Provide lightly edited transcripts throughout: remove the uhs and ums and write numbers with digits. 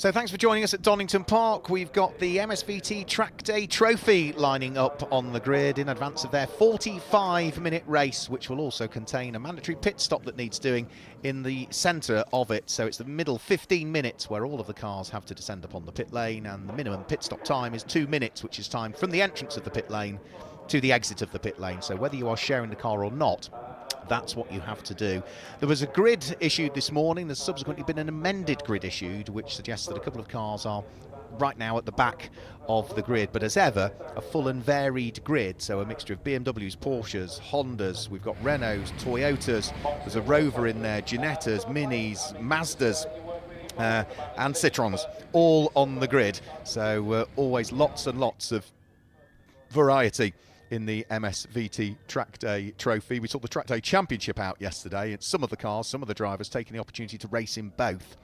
So thanks for joining us at Donington Park. We've got the MSVT Trackday Trophy lining up on the grid in advance of their 45-minute race, which will also contain a mandatory pit stop that needs doing in the centre of it. So it's the middle 15 minutes where all of the cars have to descend upon the pit lane, and the minimum pit stop time is 2 minutes, which is time from the entrance of the pit lane to the exit of the pit lane. So whether you are sharing the car or not, that's what you have to do. There was a grid issued this morning. There's subsequently been an amended grid issued, which suggests that a couple of cars are right now at the back of the grid. But as ever, a full and varied grid. So a mixture of BMWs, Porsches, Hondas. We've got Renaults, Toyotas. There's a Rover in there, Ginettas, Minis, Mazdas. And Citroens, all on the grid. So always lots and lots of variety in the MSVT Trackday Trophy. We saw the Trackday Championship out yesterday. It's some of the cars, some of the drivers taking the opportunity to race in both.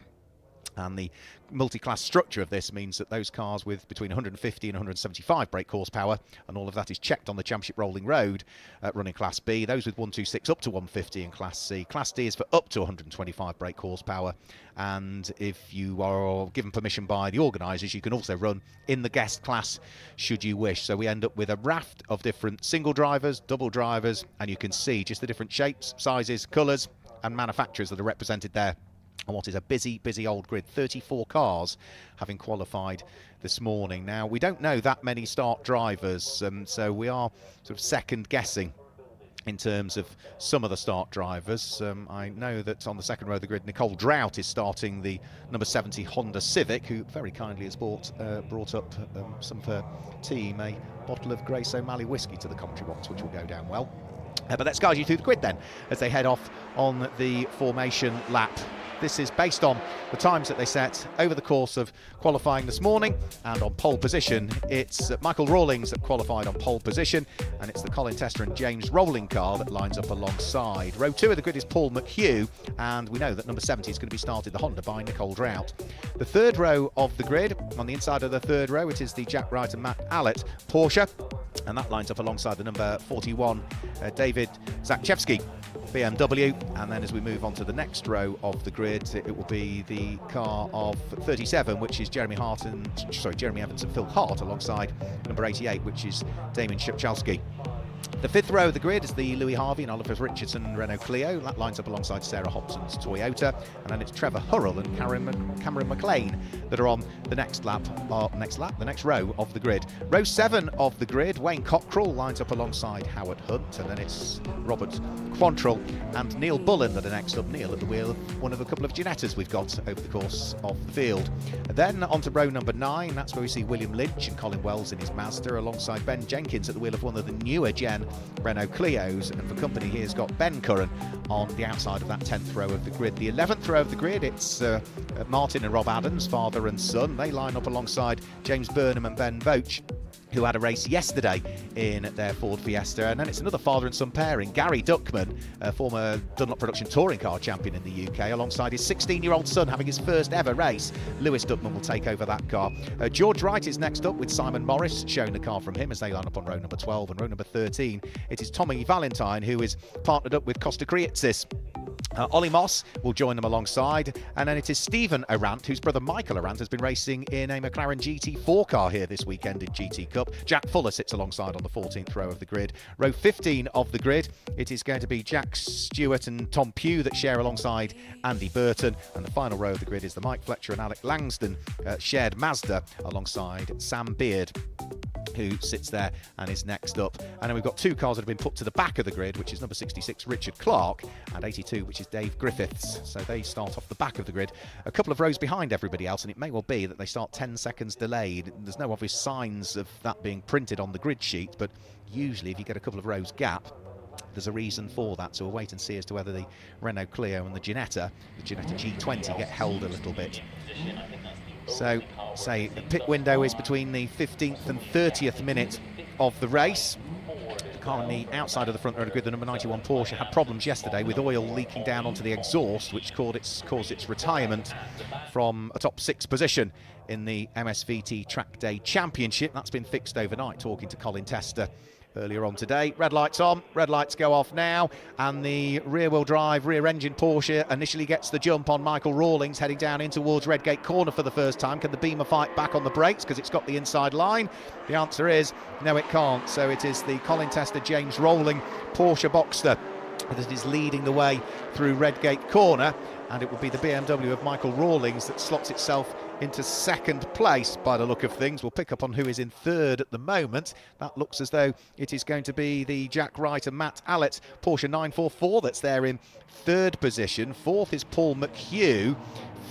And the multi-class structure of this means that those cars with between 150 and 175 brake horsepower, and all of that is checked on the Championship Rolling Road running Class B. Those with 126 up to 150 in Class C. Class D is for up to 125 brake horsepower. And if you are given permission by the organisers, you can also run in the guest class should you wish. So we end up with a raft of different single drivers, double drivers, and you can see just the different shapes, sizes, colours and manufacturers that are represented there on what is a busy old grid. 34 cars having qualified this morning. Now, we don't know that many start drivers, so we are sort of second guessing in terms of some of the start drivers. I know that on the second row of the grid, Nicole Drought is starting the number 70 Honda Civic, who very kindly has brought up some of her team a bottle of Grace O'Malley whiskey to the commentary box, which will go down well. But let's guide you through the grid then, as they head off on the formation lap. This is based on the times that they set over the course of qualifying this morning, and on pole position it's Michael Rawlings that qualified on pole position, and it's the Colin Tester and James Rowling car that lines up alongside. Row 2 of the grid is Paul McHugh, and we know that number 70 is going to be started, the Honda, by Nicole Drought. The third row of the grid, on the inside of the third row, it is the Jack Wright and Matt Allett Porsche, and that lines up alongside the number 41 David Zakchevsky BMW. And then as we move on to the next row of the grid, it will be the car of 37, which is Jeremy Evans and Phil Hart, alongside number 88, which is Damien Szybczalski. The fifth row of the grid is the Louis Harvey and Oliver Richardson Renault Clio. That lines up alongside Sarah Hobson's Toyota. And then it's Trevor Hurrell and Cameron McLean that are on the next row of the grid. Row 7 of the grid, Wayne Cockrell lines up alongside Howard Hunt. And then it's Robert Quantrill and Neil Bullen that are next up. Neil at the wheel of one of a couple of Ginettas we've got over the course of the field. And then on to row number 9. That's where we see William Lynch and Colin Wells in his Mazda, alongside Ben Jenkins at the wheel of one of the newer Gen Renault Clios, and for company here's got Ben Curran on the outside of that 10th row of the grid. The 11th row of the grid, it's Martin and Rob Adams, father and son. They line up alongside James Burnham and Ben Voach, who had a race yesterday in their Ford Fiesta. And then it's another father and son pairing, Gary Duckman, a former Dunlop Production touring car champion in the UK, alongside his 16-year-old son having his first ever race. Lewis Duckman will take over that car. George Wright is next up, with Simon Morris showing the car from him as they line up on row number 12. And row number 13, it is Tommy Valentine, who is partnered up with Costa Krietsis. Ollie Moss will join them alongside, and then it is Stephen Arant, whose brother Michael Arant has been racing in a McLaren GT4 car here this weekend in GT Cup. Jack Fuller sits alongside on the 14th row of the grid. Row 15 of the grid, it is going to be Jack Stewart and Tom Pugh that share alongside Andy Burton, and the final row of the grid is the Mike Fletcher and Alec Langston shared Mazda alongside Sam Beard, who sits there and is next up. And then we've got two cars that have been put to the back of the grid, which is number 66 Richard Clark and 82, which is Dave Griffiths. So they start off the back of the grid, a couple of rows behind everybody else, and it may well be that they start 10 seconds delayed. There's no obvious signs of that being printed on the grid sheet, but usually if you get a couple of rows gap, there's a reason for that. So we'll wait and see as to whether the Renault Clio and the Ginetta G20 get held a little bit. So, say the pit window is between the 15th and 30th minute of the race. The car on the outside of the front row of the grid, the number 91 Porsche, had problems yesterday with oil leaking down onto the exhaust, which caused its retirement from a top 6 position in the MSVT Trackday Championship. That's been fixed overnight, talking to Colin Tester earlier on today. Red lights on, red lights go off now, and the rear-wheel drive, rear-engine Porsche initially gets the jump on Michael Rawlings, heading down in towards Redgate Corner for the first time. Can the Beamer fight back on the brakes because it's got the inside line? The answer is no, it can't. So it is the Colin Tester James Rowling Porsche Boxster that is leading the way through Redgate Corner, and it will be the BMW of Michael Rawlings that slots itself into second place by the look of things. We'll pick up on who is in third at the moment. That looks as though it is going to be the Jack Wright and Matt Allett Porsche 944 that's there in third position. Fourth is Paul McHugh.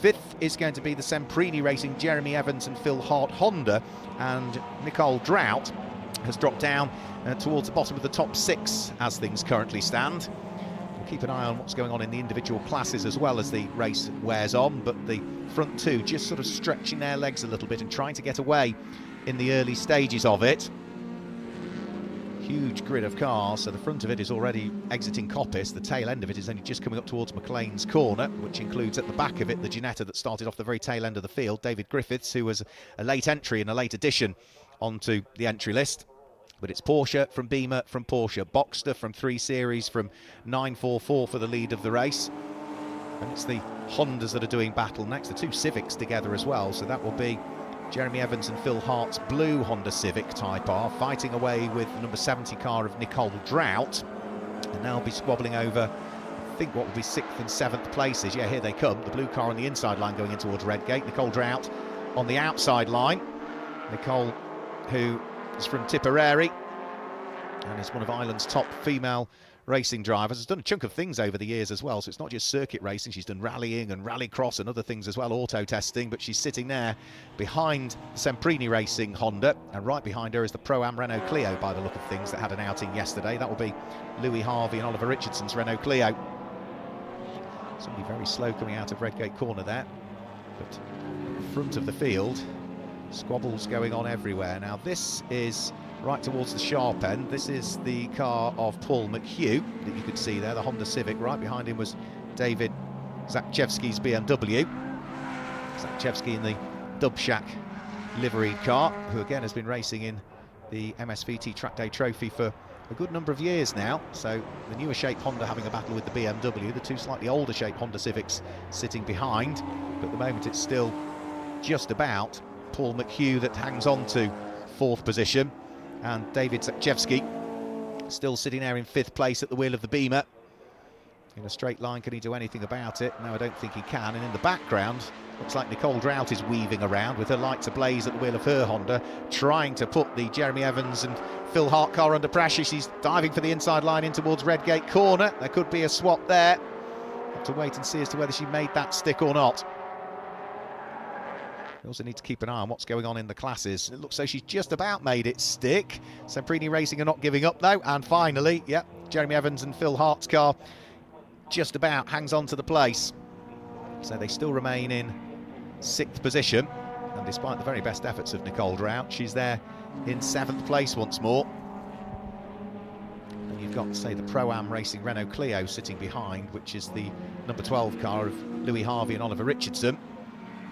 Fifth is going to be the Semprini Racing Jeremy Evans and Phil Hart Honda, and Nicole Drought has dropped down towards the bottom of the top six as things currently stand. We'll keep an eye on what's going on in the individual classes as well as the race wears on, but the front two just sort of stretching their legs a little bit and trying to get away in the early stages of it. Huge grid of cars, so the front of it is already exiting Coppice, the tail end of it is only just coming up towards McLean's Corner, which includes at the back of it the Ginetta that started off the very tail end of the field, David Griffiths, who was a late entry and a late addition onto the entry list. But it's Porsche from Beamer from Porsche, Boxster from 3 Series from 944 for the lead of the race. And it's the Hondas that are doing battle next, the 2 Civics together as well, so that will be Jeremy Evans and Phil Hart's blue Honda Civic Type R fighting away with the number 70 car of Nicole Drought, and now be squabbling over, I think, what will be 6th and 7th places. Yeah, here they come, the blue car on the inside line going in towards Redgate, Nicole Drought on the outside line. Nicole, who is from Tipperary and is one of Ireland's top female racing drivers, has done a chunk of things over the years as well, so it's not just circuit racing, she's done rallying and rallycross and other things as well, auto testing, but she's sitting there behind the Semprini Racing Honda, and right behind her is the Pro-Am Renault Clio by the look of things that had an outing yesterday. That will be Louis Harvey and Oliver Richardson's Renault Clio. Somebody very slow coming out of Redgate Corner there, but front of the field, squabbles going on everywhere. Now this is right towards the sharp end. This is the car of Paul McHugh that you could see there, the Honda Civic. Right behind him was David Zakchevsky's BMW. Zakchevsky in the Dub Shack liveried car, who again has been racing in the MSVT Trackday Trophy for a good number of years now. So the newer shape Honda having a battle with the BMW, the 2 slightly older shape Honda Civics sitting behind. But at the moment it's still just about Paul McHugh that hangs on to 4th position, and David Zakchevsky still sitting there in 5th place at the wheel of the Beamer. In a straight line, can he do anything about it? No, I don't think he can. And in the background, looks like Nicole Drought is weaving around with her lights ablaze at the wheel of her Honda, trying to put the Jeremy Evans and Phil Hart car under pressure. She's diving for the inside line in towards Redgate Corner. There could be a swap there. Have to wait and see as to whether she made that stick or not. We also need to keep an eye on what's going on in the classes. It looks like she's just about made it stick. Semprini Racing are not giving up though. And finally, yep, Jeremy Evans and Phil Hart's car just about hangs on to the place. So they still remain in 6th position. And despite the very best efforts of Nicole Drought, she's there in 7th place once more. And you've got, say, the Pro-Am Racing Renault Clio sitting behind, which is the number 12 car of Louis Harvey and Oliver Richardson.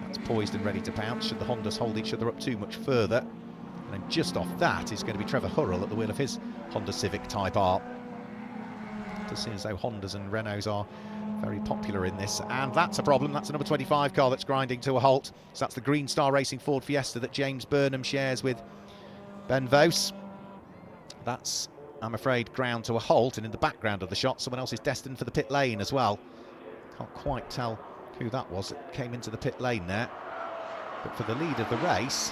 That's poised and ready to pounce should the Hondas hold each other up too much further. And then just off that is going to be Trevor Hurrell at the wheel of his Honda Civic Type R. It does seem as though Hondas and Renaults are very popular in this, and that's a problem. That's a number 25 car that's grinding to a halt. So that's the Green Star Racing Ford Fiesta that James Burnham shares with Ben Vos. That's, I'm afraid, ground to a halt, and in the background of the shot someone else is destined for the pit lane as well. Can't quite tell who that was that came into the pit lane there, but for the lead of the race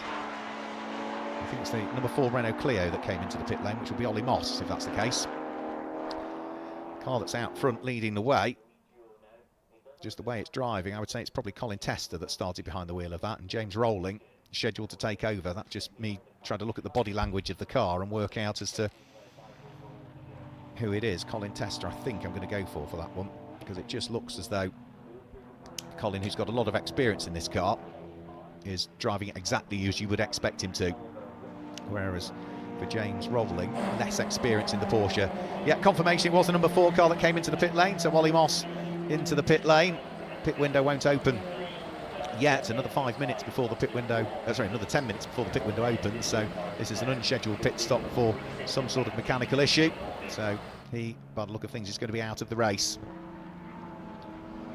I think it's the number 4 Renault Clio that came into the pit lane, which will be Ollie Moss if that's the case. Car that's out front leading the way, just the way it's driving, I would say it's probably Colin Tester that started behind the wheel of that, and James Rowling scheduled to take over. That's just me trying to look at the body language of the car and work out as to who it is. Colin Tester I think I'm going to go for that one, because it just looks as though Colin, who's got a lot of experience in this car, is driving it exactly as you would expect him to. Whereas for James Rowling, less experience in the Porsche. Yeah, confirmation it was the number 4 car that came into the pit lane, so Ollie Moss into the pit lane. Pit window won't open yet. Another 5 minutes before the pit window, another 10 minutes before the pit window opens. So this is an unscheduled pit stop for some sort of mechanical issue. So he, by the look of things, is going to be out of the race.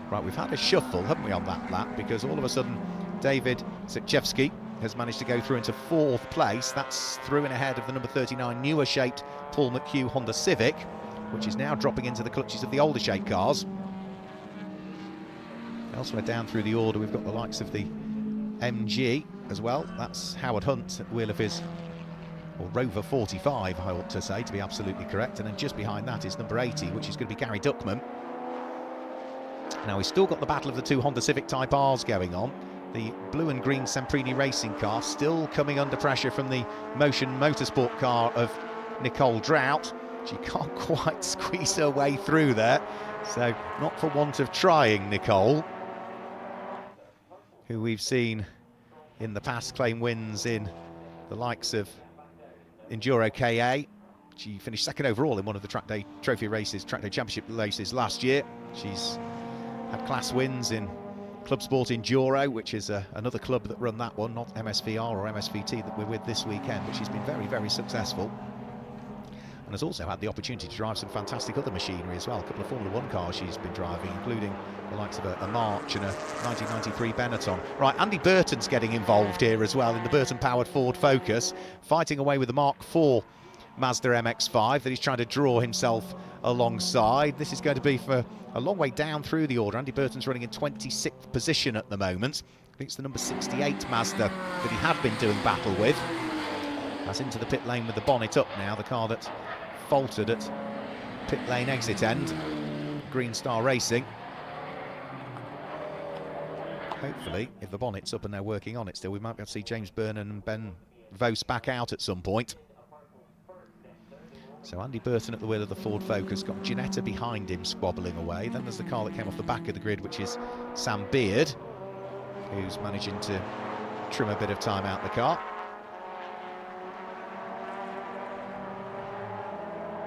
Right, we've had a shuffle, haven't we, on that lap? Because all of a sudden, David Zachewski has managed to go through into 4th place. That's through and ahead of the number 39 newer shaped Paul McHugh Honda Civic, which is now dropping into the clutches of the older shaped cars. Elsewhere down through the order, we've got the likes of the MG as well. That's Howard Hunt at the wheel of his, or Rover 45, I ought to say, to be absolutely correct. And then just behind that is number 80, which is going to be Gary Duckman. Now, we've still got the battle of the 2 Honda Civic Type Rs going on. The blue and green Semprini racing car still coming under pressure from the Motion Motorsport car of Nicole Drought. She can't quite squeeze her way through there, so not for want of trying, Nicole, who we've seen in the past claim wins in the likes of Enduro KA. She finished 2nd overall in one of the Trackday Trophy races, Trackday Championship races last year. She's had class wins in Club Sport Enduro, which is another club that run that one, not MSVR or MSVT that we're with this weekend, but she's been very, very successful. And has also had the opportunity to drive some fantastic other machinery as well. A couple of Formula 1 cars she's been driving, including the likes of a March and a 1993 Benetton. Right, Andy Burton's getting involved here as well in the Burton-powered Ford Focus, fighting away with the Mark IV Mazda MX-5 that he's trying to draw himself alongside. This is going to be for a long way down through the order. Andy Burton's running in 26th position at the moment. I think it's the number 68 Mazda that he had been doing battle with. That's into the pit lane with the bonnet up now, the car that faltered at pit lane exit end. Green Star Racing. Hopefully, if the bonnet's up and they're working on it still, we might be able to see James Byrne and Ben Vos back out at some point. So Andy Burton at the wheel of the Ford Focus, got Ginetta behind him squabbling away. Then there's the car that came off the back of the grid, which is Sam Beard, who's managing to trim a bit of time out the car.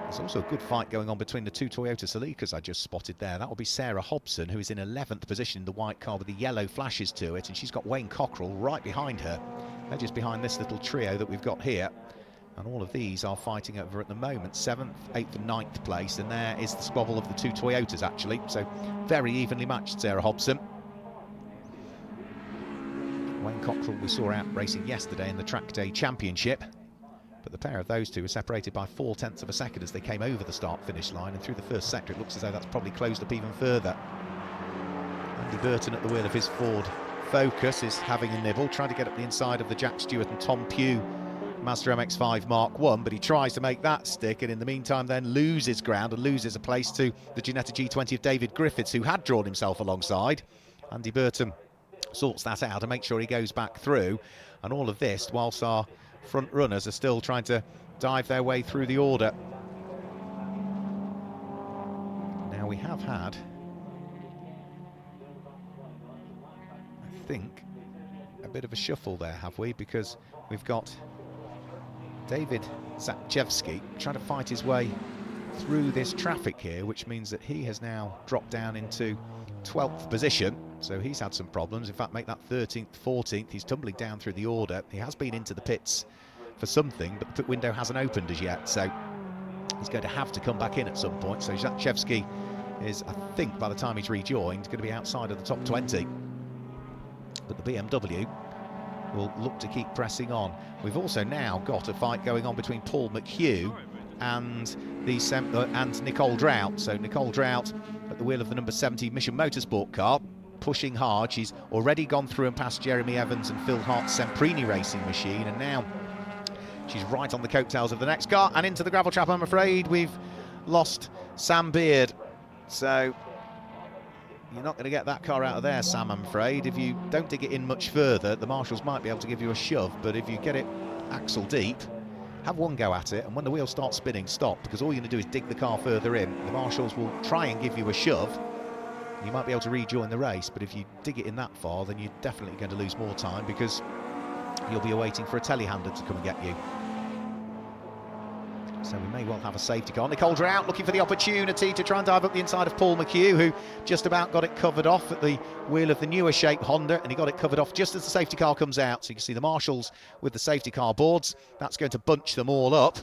There's also a good fight going on between the 2 Toyota Celicas I just spotted there. That will be Sarah Hobson, who is in 11th position in the white car with the yellow flashes to it, and she's got Wayne Cockrell right behind her. They're just behind this little trio that we've got here. And all of these are fighting over, at the moment, 7th, 8th and 9th place. And there is the squabble of the 2 Toyotas, actually. So very evenly matched, Sarah Hobson. Wayne Cockrell we saw out racing yesterday in the Trackday Championship. But the pair of those two were separated by 0.4 of a second as they came over the start-finish line. And through the first sector, it looks as though that's probably closed up even further. Andy Burton at the wheel of his Ford Focus is having a nibble, trying to get up the inside of the Jack Stewart and Tom Pugh Mazda MX-5 Mark I, but he tries to make that stick, and in the meantime then loses ground and loses a place to the Ginetta G20 of David Griffiths, who had drawn himself alongside. Andy Burton sorts that out and makes sure he goes back through, and all of this whilst our front runners are still trying to dive their way through the order. Now we have had, I think, a bit of a shuffle there, have we? Because we've got David Zachewski trying to fight his way through this traffic here, which means that he has now dropped down into 12th position. So he's had some problems. In fact, make that 13th, 14th. He's tumbling down through the order. He has been into the pits for something, but the pit window hasn't opened as yet. So he's going to have to come back in at some point. So Zachewski is, I think, by the time he's rejoined, going to be outside of the top 20. But the BMW will look to keep pressing on. We've also now got a fight going on between Paul McHugh and and Nicole Drought. So Nicole Drought at the wheel of the number 70 Mission Motorsport car, pushing hard. She's already gone through and past Jeremy Evans and Phil Hart's Semprini racing machine, and now she's right on the coattails of the next car and into the gravel trap. I'm afraid we've lost Sam Beard. So you're not going to get that car out of there, Sam, I'm afraid. If you don't dig it in much further, the marshals might be able to give you a shove, but if you get it axle deep, have one go at it, and when the wheels start spinning, stop, because all you're going to do is dig the car further in. The marshals will try and give you a shove. You might be able to rejoin the race, but if you dig it in that far, then you're definitely going to lose more time, because you'll be waiting for a telehandler to come and get you. So we may well have a safety car. Nick Holder out, looking for the opportunity to try and dive up the inside of Paul McHugh, who just about got it covered off at the wheel of the newer shape Honda, and he got it covered off just as the safety car comes out. So you can see the marshals with the safety car boards. That's going to bunch them all up.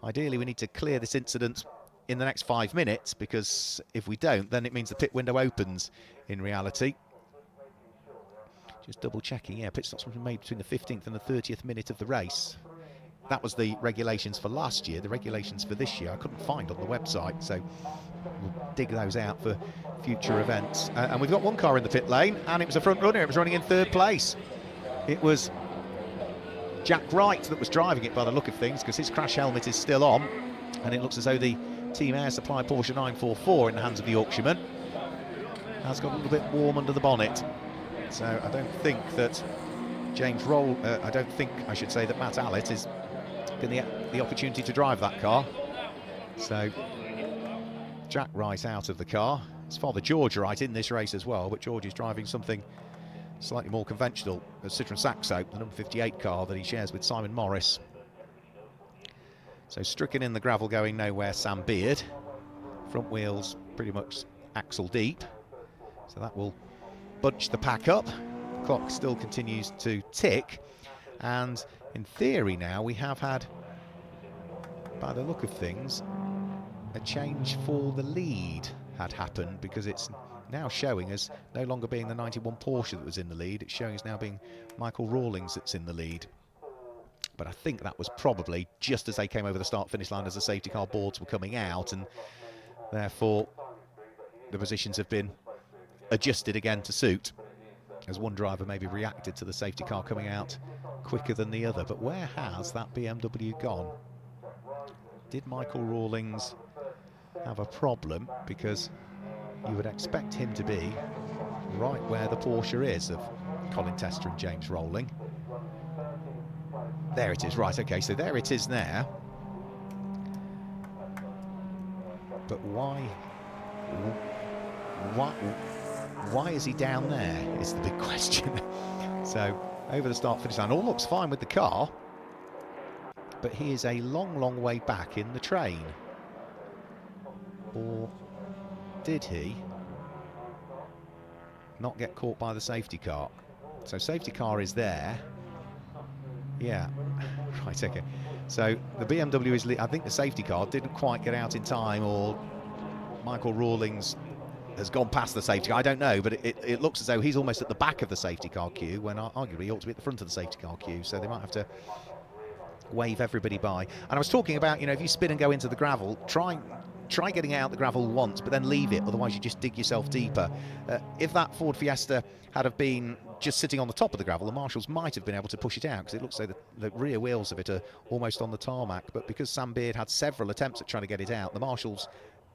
Ideally, we need to clear this incident in the next 5 minutes, because if we don't, then it means the pit window opens in reality. Just double checking, yeah, pit stops were made between the 15th and the 30th minute of the race. That was the regulations for last year. The regulations for this year I couldn't find on the website, so we'll dig those out for future events. And we've got one car in the pit lane, and it was a front runner. It was running in 3rd place. It was Jack Wright that was driving it by the look of things, because his crash helmet is still on, and it looks as though the Team Air Supply Porsche 944 in the hands of the Yorkshireman has got a little bit warm under the bonnet. So I don't think that I should say that Matt Allett is going to get the opportunity to drive that car. So Jack Wright out of the car. His father George Wright in this race as well, but George is driving something slightly more conventional, a Citroen Saxo, the number 58 car that he shares with Simon Morris. So stricken in the gravel, going nowhere, Sam Beard. Front wheels pretty much axle deep, so that will bunch the pack up. The clock still continues to tick, and in theory now we have had, by the look of things, a change for the lead had happened, because it's now showing as no longer being the 91 Porsche that was in the lead. It's showing as now being Michael Rawlings that's in the lead. But I think that was probably just as they came over the start-finish line, as the safety car boards were coming out, and therefore the positions have been adjusted again to suit, as one driver maybe reacted to the safety car coming out quicker than the other. But where has that BMW gone? Did Michael Rawlings have a problem? Because you would expect him to be right where the Porsche is of Colin Tester and James Rowling. There it is, right, okay, so there it is there. But why is he down there, is the big question. So, over the start-finish line, all looks fine with the car, but he is a long, long way back in the train. Or did he not get caught by the safety car? So, safety car is there. Yeah, right, okay. So the BMW is, I think the safety car didn't quite get out in time, or Michael Rawlings has gone past the safety car. I don't know, but it looks as though he's almost at the back of the safety car queue, when arguably he ought to be at the front of the safety car queue. So they might have to wave everybody by. And I was talking about, you know, if you spin and go into the gravel, try getting out the gravel once, but then leave it, otherwise you just dig yourself deeper. If that Ford Fiesta had have been just sitting on the top of the gravel, the marshals might have been able to push it out, because it looks like the rear wheels of it are almost on the tarmac. But because Sam Beard had several attempts at trying to get it out, the marshals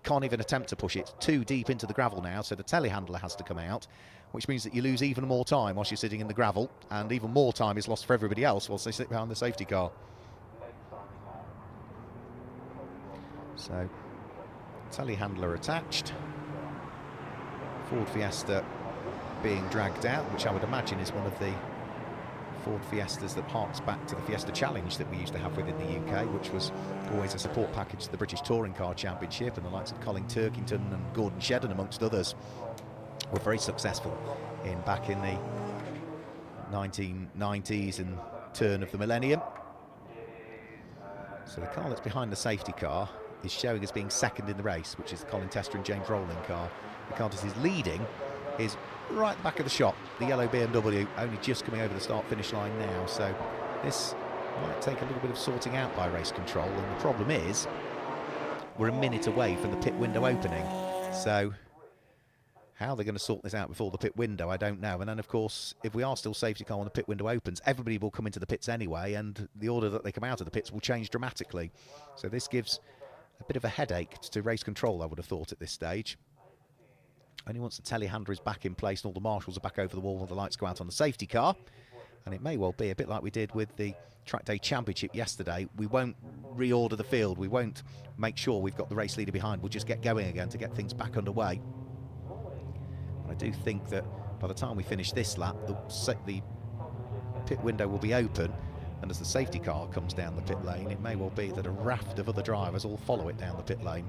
can't even attempt to push it too deep into the gravel now, so the telehandler has to come out, which means that you lose even more time whilst you're sitting in the gravel, and even more time is lost for everybody else whilst they sit behind the safety car. So telehandler attached, Ford Fiesta being dragged out, which I would imagine is one of the Ford Fiestas that harks back to the Fiesta Challenge that we used to have within the UK, which was always a support package to the British Touring Car Championship, and the likes of Colin Turkington and Gordon Shedden, amongst others, were very successful back in the 1990s and turn of the millennium. So the car that's behind the safety car is showing as being second in the race, which is the Colin Tester and James Rowling car. The car that is leading is right at the back of the shop, the yellow BMW, only just coming over the start-finish line now. So this might take a little bit of sorting out by race control, and the problem is we're a minute away from the pit window opening. So how they're going to sort this out before the pit window, I don't know. And then, of course, if we are still safety car when the pit window opens, everybody will come into the pits anyway, and the order that they come out of the pits will change dramatically. So this gives a bit of a headache to race control, I would have thought, at this stage. Only once the telehandler is back in place and all the marshals are back over the wall will the lights go out on the safety car. And it may well be a bit like we did with the Trackday Championship yesterday. We won't reorder the field. We won't make sure we've got the race leader behind. We'll just get going again to get things back underway. I do think that by the time we finish this lap, the pit window will be open, And as the safety car comes down the pit lane, it may well be that a raft of other drivers all follow it down the pit lane.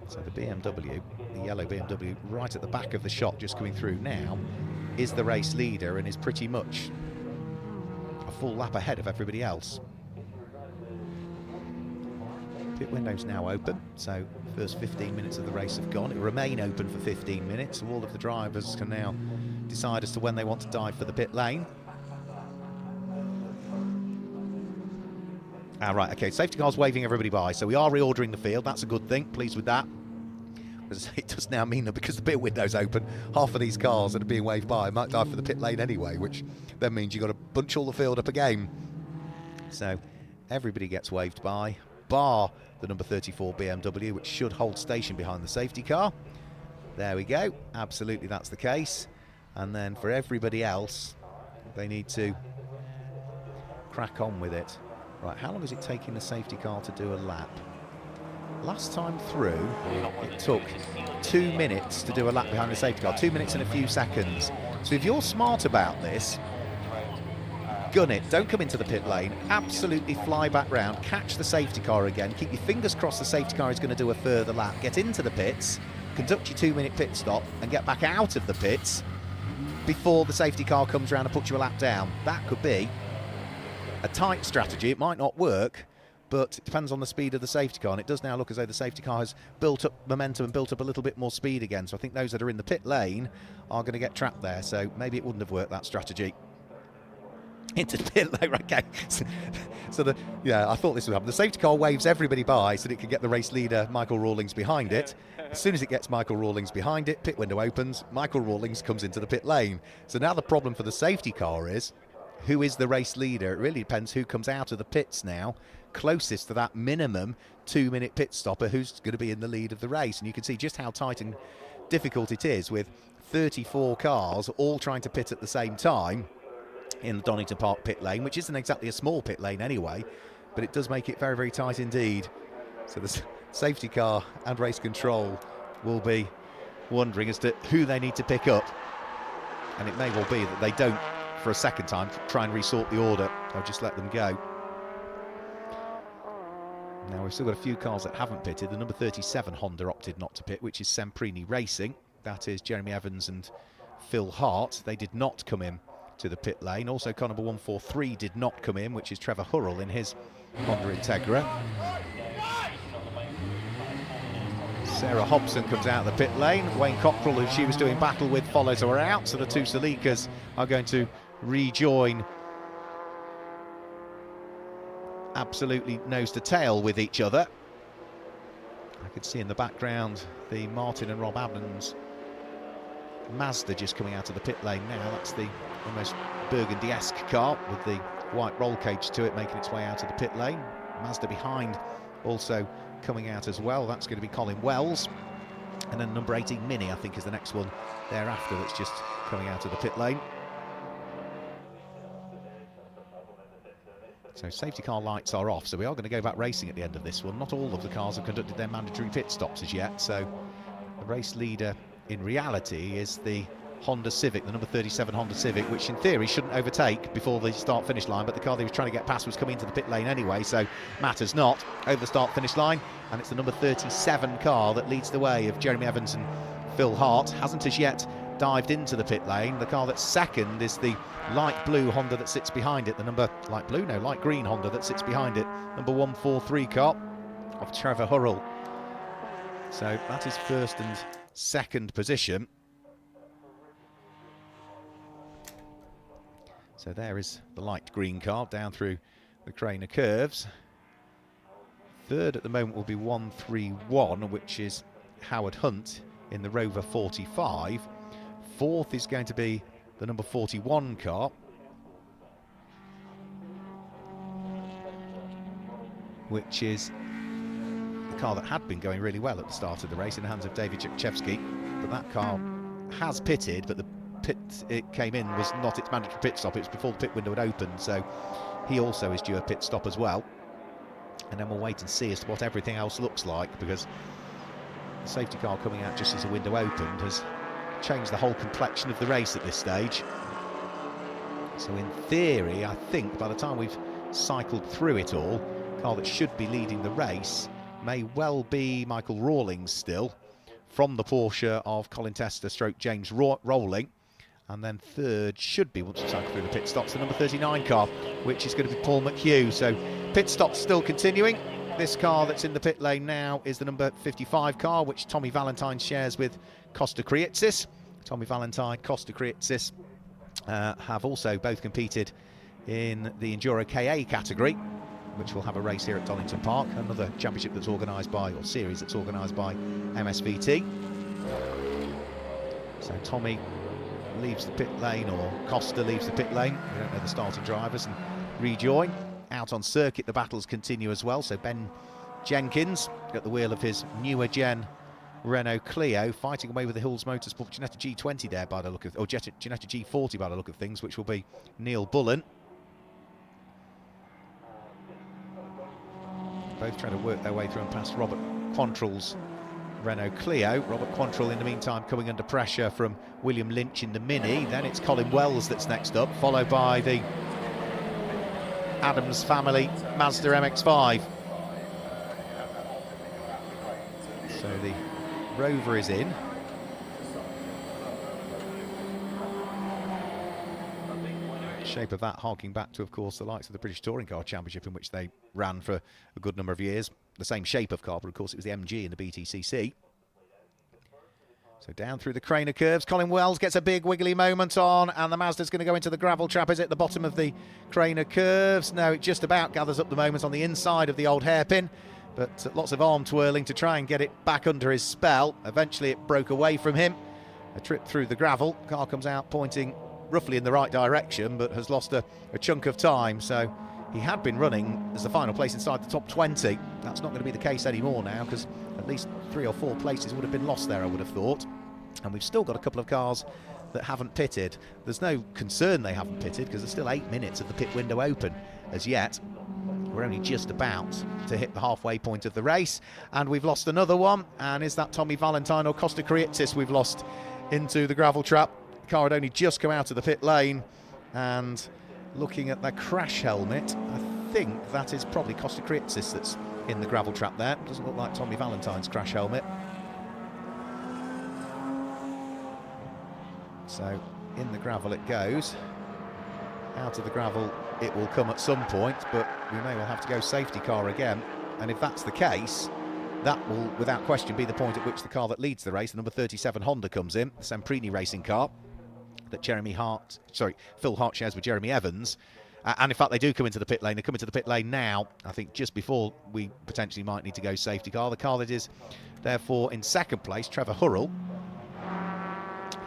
So the BMW, the yellow BMW, right at the back of the shot, just coming through now, is the race leader and is pretty much a full lap ahead of everybody else. Pit window's now open, so the first 15 minutes of the race have gone. It will remain open for 15 minutes, so all of the drivers can now decide as to when they want to dive for the pit lane. Right, okay, safety car's waving everybody by, so we are reordering the field. That's a good thing, pleased with that. Because it does now mean that because the pit window's open, half of these cars that are being waved by might dive for the pit lane anyway, which then means you've got to bunch all the field up again. So everybody gets waved by, bar the number 34 BMW, which should hold station behind the safety car. There we go, absolutely that's the case. And then for everybody else, they need to crack on with it. Right, how long is it taking the safety car to do a lap? Last time through, it took 2 minutes to do a lap behind the safety car, 2 minutes and a few seconds. So if you're smart about this, gun it, don't come into the pit lane, absolutely fly back round, catch the safety car again, keep your fingers crossed the safety car is going to do a further lap, get into the pits, conduct your 2-minute pit stop and get back out of the pits before the safety car comes around and puts you a lap down. That could be a tight strategy. It might not work, but it depends on the speed of the safety car, and it does now look as though the safety car has built up momentum and built up a little bit more speed again, so I think those that are in the pit lane are going to get trapped there, so maybe it wouldn't have worked, that strategy. Into the pit lane, okay. So yeah, I thought this would happen. The safety car waves everybody by so that it can get the race leader, Michael Rawlings, behind it. As soon as it gets Michael Rawlings behind it, pit window opens, Michael Rawlings comes into the pit lane. So now the problem for the safety car is, who is the race leader? It really depends who comes out of the pits now, closest to that minimum 2-minute pit stopper, who's going to be in the lead of the race. And you can see just how tight and difficult it is with 34 cars all trying to pit at the same time in the Donington Park pit lane, which isn't exactly a small pit lane anyway, but it does make it very, very tight indeed. So the safety car and race control will be wondering as to who they need to pick up. And it may well be that they don't, for a second time, try and resort the order. They'll just let them go. Now we've still got a few cars that haven't pitted. The number 37 Honda opted not to pit, which is Semprini Racing. That is Jeremy Evans and Phil Hart. They did not come in to the pit lane. Also car number 143 did not come in, which is Trevor Hurrell in his Honda Integra. Sarah Hobson comes out of the pit lane. Wayne Cockrell, who she was doing battle with, follows her out. So the two Salikas are going to rejoin absolutely nose to tail with each other. I could see in the background the Martin and Rob Adams Mazda just coming out of the pit lane now. That's the almost burgundy-esque car with the white roll cage to it, making its way out of the pit lane. Mazda behind also coming out as well. That's going to be Colin Wells. And then number 18 Mini, I think, is the next one thereafter that's just coming out of the pit lane. So safety car lights are off, so we are going to go back racing at the end of this one. Not all of the cars have conducted their mandatory pit stops as yet, so the race leader in reality is the Honda Civic, the number 37 Honda Civic, which in theory shouldn't overtake before the start-finish line, but the car that he was trying to get past was coming into the pit lane anyway, so matters not. Over the start-finish line, and it's the number 37 car that leads the way of Jeremy Evans and Phil Hart. Hasn't as yet dived into the pit lane. The car that's second is the light blue Honda that sits behind it, the number, light blue, no, light green Honda that sits behind it, number 143 car of Trevor Hurrell. So that is first and second position. So there is the light green car down through the Craner curves. Third at the moment will be 131, which is Howard Hunt in the Rover 45. Fourth is going to be the number 41 car, which is the car that had been going really well at the start of the race in the hands of David Jakchevsky, but that car has pitted, but the pit it came in was not its mandatory pit stop. It was before the pit window had opened, so he also is due a pit stop as well. And then we'll wait and see as to what everything else looks like, because the safety car coming out just as the window opened has change the whole complexion of the race at this stage. So in theory, I think by the time we've cycled through it all, the car that should be leading the race may well be Michael Rawlings still, from the Porsche of Colin Tester stroke James Rowling. And then third should be, once we cycle through the pit stops, the number 39 car, which is going to be Paul McHugh. So pit stops still continuing. This car that's in the pit lane now is the number 55 car, which Tommy Valentine shares with Costa Krietsis. Tommy Valentine, Costa Krietsis have also both competed in the Enduro KA category, which will have a race here at Donington Park, another championship that's organised by, or series that's organised by MSVT. So Tommy leaves the pit lane, or Costa leaves the pit lane. We don't know the starting drivers, and rejoin. Out on circuit, the battles continue as well. So Ben Jenkins at the wheel of his newer gen Renault Clio, fighting away with the Hills Motorsport Ginetta G20 there by the look of, or Ginetta G40 by the look of things, which will be Neil Bullen. Both trying to work their way through and past Robert Quantrill's Renault Clio. Robert Quantrill in the meantime coming under pressure from William Lynch in the Mini. Then it's Colin Wells that's next up, followed by the Adams family Mazda MX-5. So the Rover is in. Shape of that harking back to, of course, the likes of the British Touring Car Championship, in which they ran for a good number of years. The same shape of car, but of course it was the MG in the BTCC. So down through the Craner curves, Colin Wells gets a big wiggly moment on, and the Mazda's going to go into the gravel trap. Is it the bottom of the Craner curves? No, it just about gathers up the moment on the inside of the old hairpin, but lots of arm twirling to try and get it back under his spell. Eventually it broke away from him. A trip through the gravel. Car comes out pointing roughly in the right direction, but has lost a chunk of time. So he had been running as the final place inside the top 20. That's not going to be the case anymore now, because at least 3 or 4 places would have been lost there, I would have thought. And we've still got a couple of cars that haven't pitted. There's no concern they haven't pitted, because there's still 8 minutes of the pit window open as yet. We're only just about to hit the halfway point of the race, and we've lost another one. And is that Tommy Valentine or Costa Krietsis we've lost into the gravel trap? The car had only just come out of the pit lane, and looking at the crash helmet, I think that is probably Costa Krietsis that's in the gravel trap there. Doesn't look like Tommy Valentine's crash helmet. So in the gravel it goes. Out of the gravel it will come at some point, but we may well have to go safety car again. And if that's the case, that will without question be the point at which the car that leads the race, the number 37 Honda, comes in, the Semprini racing car that Phil Hart shares with Jeremy Evans. And in fact they do come into the pit lane. They come into the pit lane now, I think just before we potentially might need to go safety car. The car that is therefore in second place, Trevor Hurrell,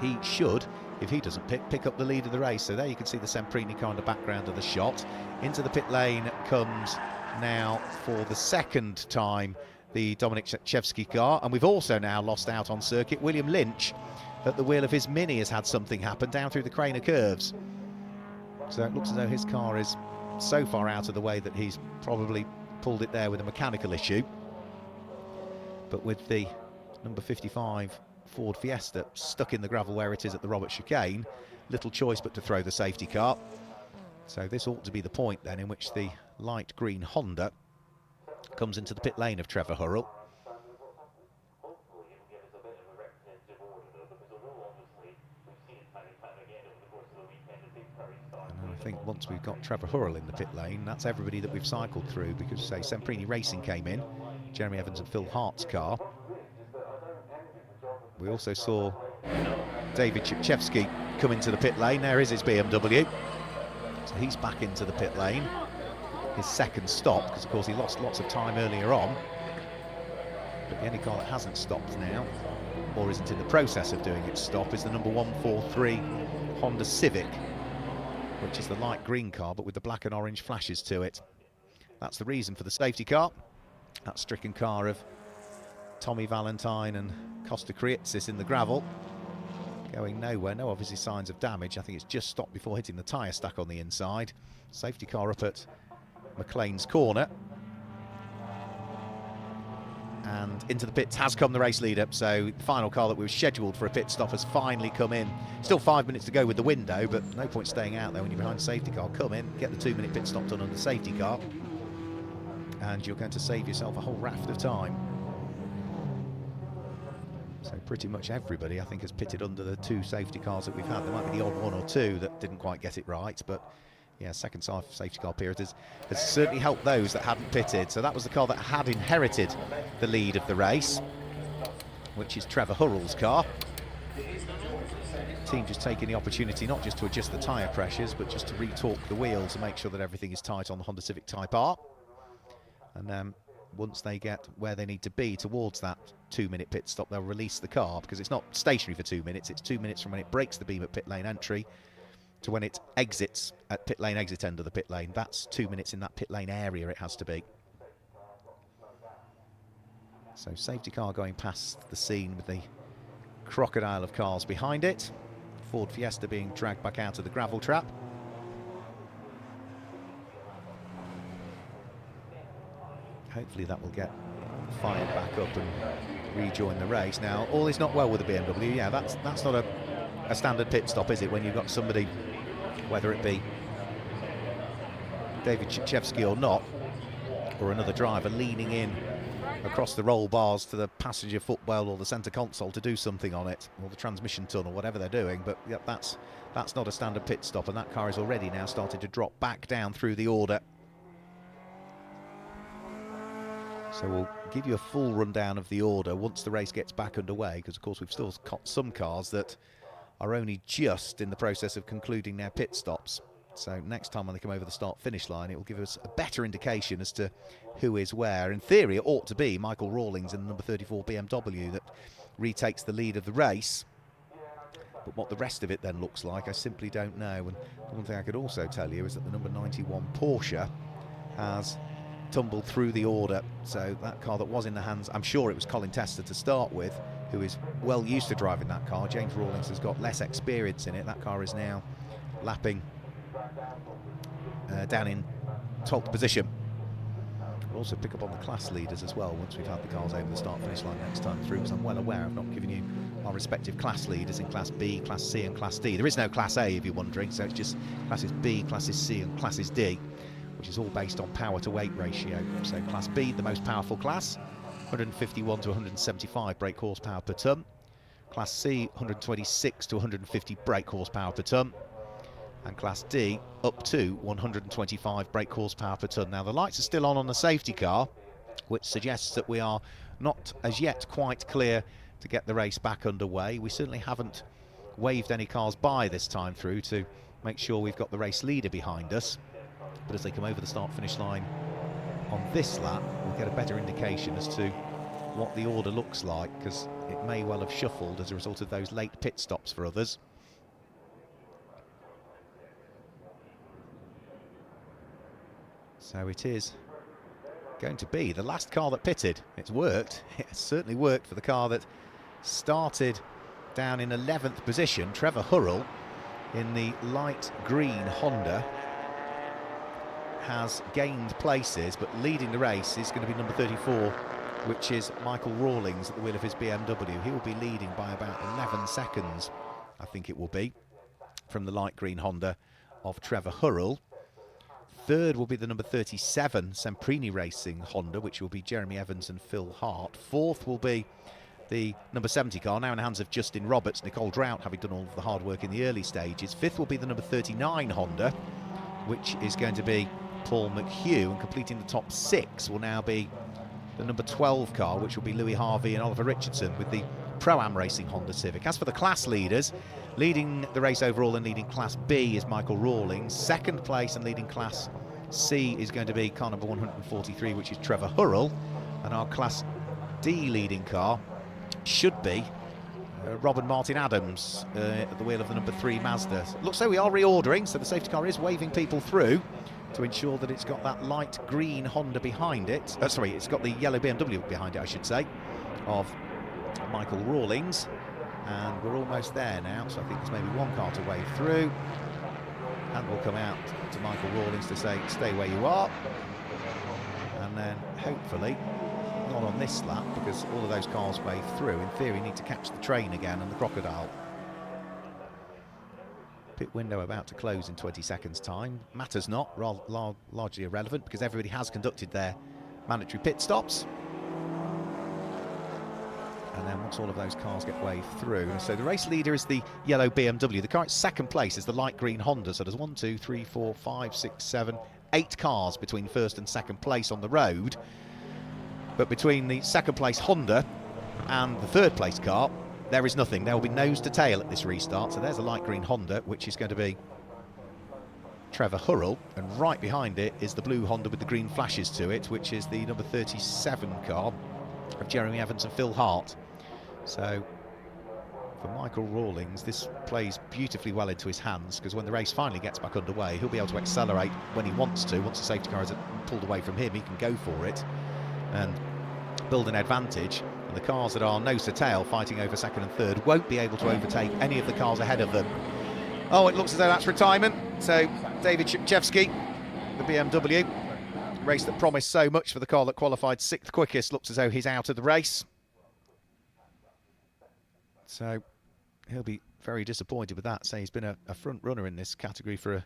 he should, if he doesn't pick up the lead of the race. So there you can see the Semprini car in the background of the shot. Into the pit lane comes now for the second time the Dominic Szewski car, and we've also now lost out on circuit. William Lynch at the wheel of his Mini has had something happen down through the Craner curves. So it looks as though his car is so far out of the way that he's probably pulled it there with a mechanical issue. But with the number 55 Ford Fiesta stuck in the gravel where it is at the Robert Chicane, little choice but to throw the safety car. So this ought to be the point then in which the light green Honda comes into the pit lane of Trevor Hurrell. And I think once we've got Trevor Hurrell in the pit lane, that's everybody that we've cycled through, because say Semprini Racing came in, Jeremy Evans and Phil Hart's car. We also saw David Chipchevsky come into the pit lane. There is his BMW. So he's back into the pit lane. His second stop, because of course he lost lots of time earlier on. But the only car that hasn't stopped now, or isn't in the process of doing its stop, is the number 143 Honda Civic, which is the light green car but with the black and orange flashes to it. That's the reason for the safety car. That stricken car of Tommy Valentine and Costa Krietsis in the gravel, going nowhere. No obviously signs of damage. I think it's just stopped before hitting the tyre stack on the inside. Safety car up at McLean's corner, and into the pits has come the race leader. So the final car that was scheduled for a pit stop has finally come in. Still 5 minutes to go with the window, but no point staying out there when you're behind safety car. Come in, get the 2-minute pit stop done on the safety car, and you're going to save yourself a whole raft of time. So pretty much everybody, I think, has pitted under the 2 safety cars that we've had. There might be the odd 1 or 2 that didn't quite get it right, but yeah, second safety car period has certainly helped those that hadn't pitted. So that was the car that had inherited the lead of the race, which is Trevor Hurrell's car. The team just taking the opportunity not just to adjust the tyre pressures, but just to retorque the wheel to make sure that everything is tight on the Honda Civic Type R. And once they get where they need to be towards that 2-minute pit stop, they'll release the car, because it's not stationary for 2 minutes. It's 2 minutes from when it breaks the beam at pit lane entry to when it exits at pit lane exit end of the pit lane. That's 2 minutes in that pit lane area it has to be. So safety car going past the scene with the crocodile of cars behind it. Ford Fiesta being dragged back out of the gravel trap. Hopefully that will get fired back up and rejoin the race. Now, all is not well with the BMW. Yeah, that's not a standard pit stop, is it, when you've got somebody, whether it be David Chechevsky or not, or another driver leaning in across the roll bars to the passenger footwell or the centre console to do something on it, or the transmission tunnel, whatever they're doing. But yep, that's not a standard pit stop, and that car is already now starting to drop back down through the order. So we'll give you a full rundown of the order once the race gets back underway, because of course we've still got some cars that are only just in the process of concluding their pit stops. So next time when they come over the start-finish line, it will give us a better indication as to who is where. In theory, it ought to be Michael Rawlings in the number 34 BMW that retakes the lead of the race. But what the rest of it then looks like, I simply don't know. And one thing I could also tell you is that the number 91 Porsche has tumbled through the order. So that car that was in the hands, I'm sure it was Colin Tester to start with, who is well used to driving that car. James Rawlings has got less experience in it. That car is now lapping down in 12th position. We'll also pick up on the class leaders as well once we've had the cars over the start-finish line next time through, because I'm well aware I've not given you our respective class leaders in Class B, Class C and Class D. There is no Class A, if you're wondering, so it's just Classes B, Classes C and Classes D, which is all based on power to weight ratio. So Class B, the most powerful class, 151 to 175 brake horsepower per tonne. Class C, 126 to 150 brake horsepower per tonne. And Class D, up to 125 brake horsepower per tonne. Now the lights are still on the safety car, which suggests that we are not as yet quite clear to get the race back underway. We certainly haven't waved any cars by this time through to make sure we've got the race leader behind us. But as they come over the start-finish line on this lap, we'll get a better indication as to what the order looks like, because it may well have shuffled as a result of those late pit stops for others. So it is going to be the last car that pitted. It's worked. It's certainly worked for the car that started down in 11th position. Trevor Hurrell in the light green Honda has gained places, but leading the race is going to be number 34, which is Michael Rawlings at the wheel of his BMW. He will be leading by about 11 seconds, I think it will be, from the light green Honda of Trevor Hurrell. Third will be the number 37 Semprini Racing Honda, which will be Jeremy Evans and Phil Hart. Fourth will be the number 70 car, now in the hands of Justin Roberts, Nicole Drought having done all of the hard work in the early stages. Fifth will be the number 39 Honda, which is going to be Paul McHugh, and completing the top 6 will now be the number 12 car, which will be Louis Harvey and Oliver Richardson with the Pro-Am Racing Honda Civic. As for the class leaders, leading the race overall and leading Class B is Michael Rawlings. Second place and leading Class C is going to be car number 143, which is Trevor Hurrell. And our Class D leading car should be Robin Martin Adams at the wheel of the number 3 Mazda. Looks like we are reordering, so the safety car is waving people through to ensure that it's got that light green Honda behind it. Sorry, it's got the yellow BMW behind it, I should say, of Michael Rawlings. And we're almost there now, so I think there's maybe one car to wave through. And we'll come out to Michael Rawlings to say, stay where you are. And then hopefully not on this lap, because all of those cars wave through. In theory, need to catch the train again and the crocodile. Pit window about to close in 20 seconds time. Matters not, largely irrelevant, because everybody has conducted their mandatory pit stops. And then once all of those cars get waved through, so the race leader is the yellow BMW. The car at second place is the light green Honda. So there's 1, 2, 3, 4, 5, 6, 7, 8 cars between first and second place on the road. But between the second place Honda and the third place car, there is nothing. There will be nose to tail at this restart. So there's a light green Honda, which is going to be Trevor Hurrell, and right behind it is the blue Honda with the green flashes to it, which is the number 37 car of Jeremy Evans and Phil Hart. So for Michael Rawlings, this plays beautifully well into his hands, because when the race finally gets back underway, he'll be able to accelerate when he wants to. Once the safety car is pulled away from him, he can go for it and build an advantage. And the cars that are nose to tail fighting over second and third won't be able to overtake any of the cars ahead of them. Oh, it looks as though that's retirement. So David Shipchevsky, the BMW, race that promised so much for the car that qualified 6th quickest, looks as though he's out of the race. So he'll be very disappointed with that. So he's been a front runner in this category for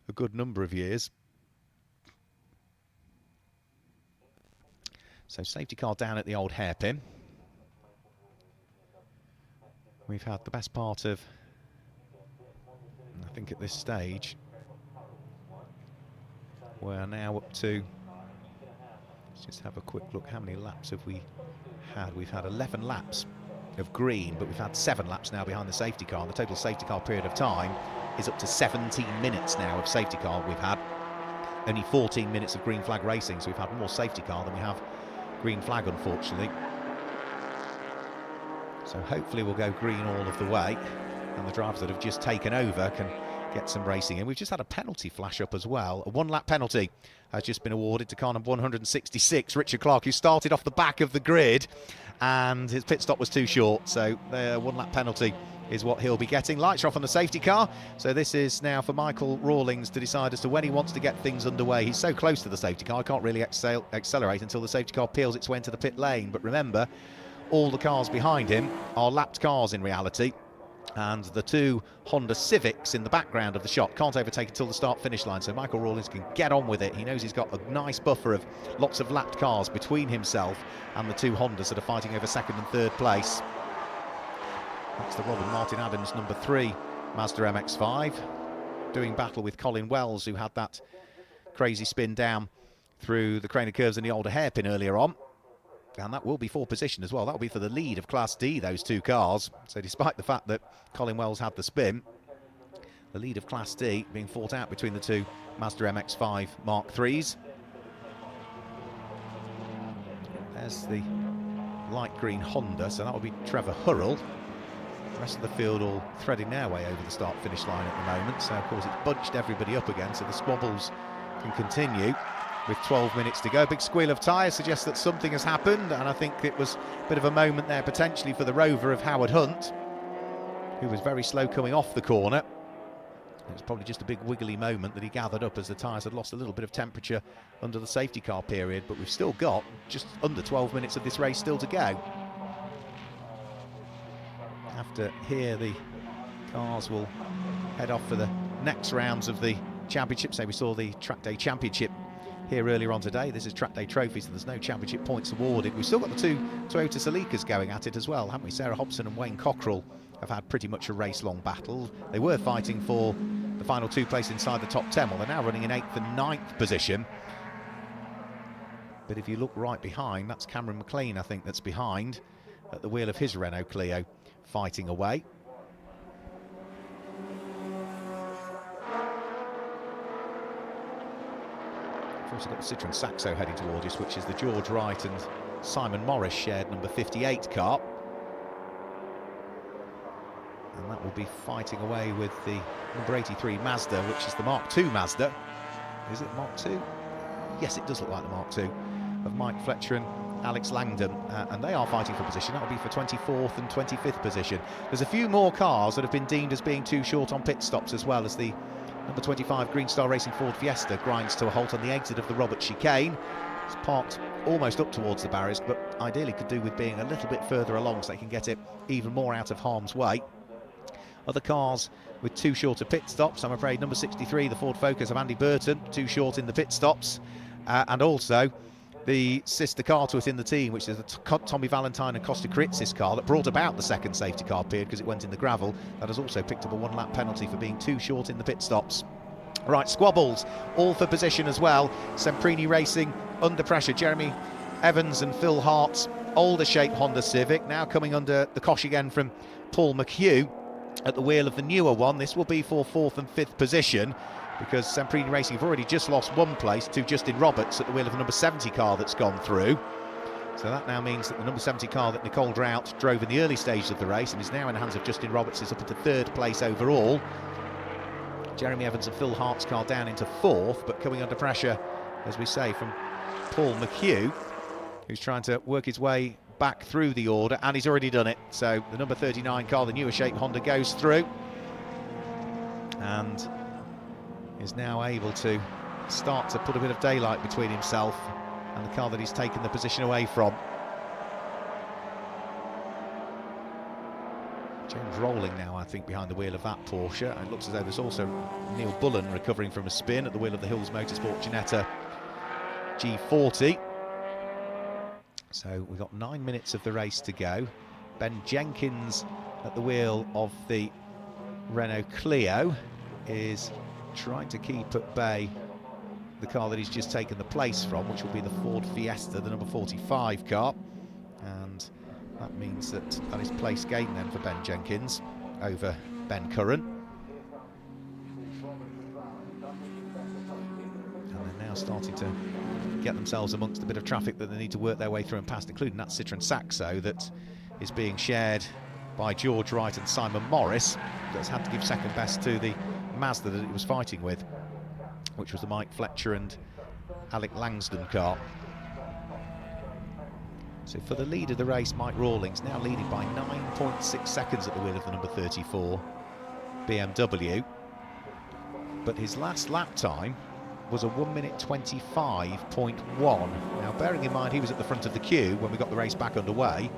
a good number of years. So safety car down at the old hairpin. We've had the best part of, I think at this stage, we're now up to, let's just have a quick look, how many laps have we had? We've had 11 laps of green, but we've had 7 laps now behind the safety car, and the total safety car period of time is up to 17 minutes now of safety car. We've had only 14 minutes of green flag racing, so we've had more safety car than we have green flag, unfortunately. So hopefully we'll go green all of the way, and the drivers that have just taken over can get some racing in. We've just had a penalty flash up as well. A 1-lap penalty has just been awarded to car number 166, Richard Clark, who started off the back of the grid, and his pit stop was too short. So the 1-lap penalty is what he'll be getting. Lights are off on the safety car, so this is now for Michael Rawlings to decide as to when he wants to get things underway. He's so close to the safety car, he can't really accelerate until the safety car peels its way into the pit lane. But remember, all the cars behind him are lapped cars in reality, and the 2 Honda Civics in the background of the shot can't overtake until the start-finish line, so Michael Rawlings can get on with it. He knows he's got a nice buffer of lots of lapped cars between himself and the 2 Hondas that are fighting over second and third place. That's the Robin Martin Adams number 3 Mazda MX-5 doing battle with Colin Wells, who had that crazy spin down through the Crane of Curves and the older hairpin earlier on. And that will be for position as well. That will be for the lead of Class D, those 2 cars. So despite the fact that Colin Wells had the spin, the lead of Class D being fought out between the 2 Mazda MX-5 Mark IIIs. There's the light green Honda, so that will be Trevor Hurrell. The rest of the field all threading their way over the start-finish line at the moment. So of course it's bunched everybody up again, so the squabbles can continue. With 12 minutes to go, big squeal of tyres suggests that something has happened, and I think it was a bit of a moment there potentially for the Rover of Howard Hunt, who was very slow coming off the corner. It was probably just a big wiggly moment that he gathered up as the tyres had lost a little bit of temperature under the safety car period, but we've still got just under 12 minutes of this race still to go. After here, the cars will head off for the next rounds of the championship. So we saw the Trackday Championship here earlier on today. This is Trackday Trophy, so there's no championship points awarded. We've still got the 2 Toyota Celicas going at it as well, haven't we? Sarah Hobson and Wayne Cockrell have had pretty much a race-long battle. They were fighting for the final 2 places inside the top 10. Well, they're now running in 8th and 9th position. But if you look right behind, that's Cameron McLean, I think, that's behind at the wheel of his Renault Clio, fighting away. We've also got the Citroen Saxo heading towards us, which is the George Wright and Simon Morris shared number 58 car. And that will be fighting away with the number 83 Mazda, which is the Mark II Mazda. Is it Mark II? Yes, it does look like the Mark II, of Mike Fletcher and Alex Langdon. And they are fighting for position. That will be for 24th and 25th position. There's a few more cars that have been deemed as being too short on pit stops, as well as the number 25 Green Star Racing Ford Fiesta grinds to a halt on the exit of the Robert chicane. It's parked almost up towards the barriers, but ideally could do with being a little bit further along so they can get it even more out of harm's way. Other cars with too short of pit stops, I'm afraid. Number 63, the Ford Focus of Andy Burton, too short in the pit stops. And also the sister car to it in the team, which is the Tommy Valentine and Costa Kritzis car that brought about the second safety car period because it went in the gravel. That has also picked up a 1 lap penalty for being too short in the pit stops. Right, squabbles, all for position as well. Semprini Racing under pressure. Jeremy Evans and Phil Hart's older shape Honda Civic now coming under the cosh again from Paul McHugh at the wheel of the newer one. This will be for 4th and 5th position because Semprini Racing have already just lost 1 place to Justin Roberts at the wheel of the number 70 car that's gone through. So that now means that the number 70 car that Nicole Drought drove in the early stages of the race and is now in the hands of Justin Roberts is up into 3rd place overall. Jeremy Evans and Phil Hart's car down into 4th, but coming under pressure, as we say, from Paul McHugh, who's trying to work his way back through the order, and he's already done it. So the number 39 car, the newer shape Honda, goes through and is now able to start to put a bit of daylight between himself and the car that he's taken the position away from. James Rolling now, I think, behind the wheel of that Porsche. And it looks as though there's also Neil Bullen recovering from a spin at the wheel of the Hills Motorsport Ginetta G40. So we've got 9 minutes of the race to go. Ben Jenkins at the wheel of the Renault Clio is trying to keep at bay the car that he's just taken the place from, which will be the Ford Fiesta, the number 45 car. And that means that is place gain then for Ben Jenkins over Ben Curran. And they're now starting to get themselves amongst a bit of traffic that they need to work their way through and past, including that Citroën Saxo that is being shared by George Wright and Simon Morris, that's had to give second best to the Mazda that it was fighting with, which was the Mike Fletcher and Alec Langston car. So for the lead of the race, Mike Rawlings now leading by 9.6 seconds at the wheel of the number 34 BMW. But his last lap time was a 1 minute 25.1. Now, bearing in mind he was at the front of the queue when we got the race back underway,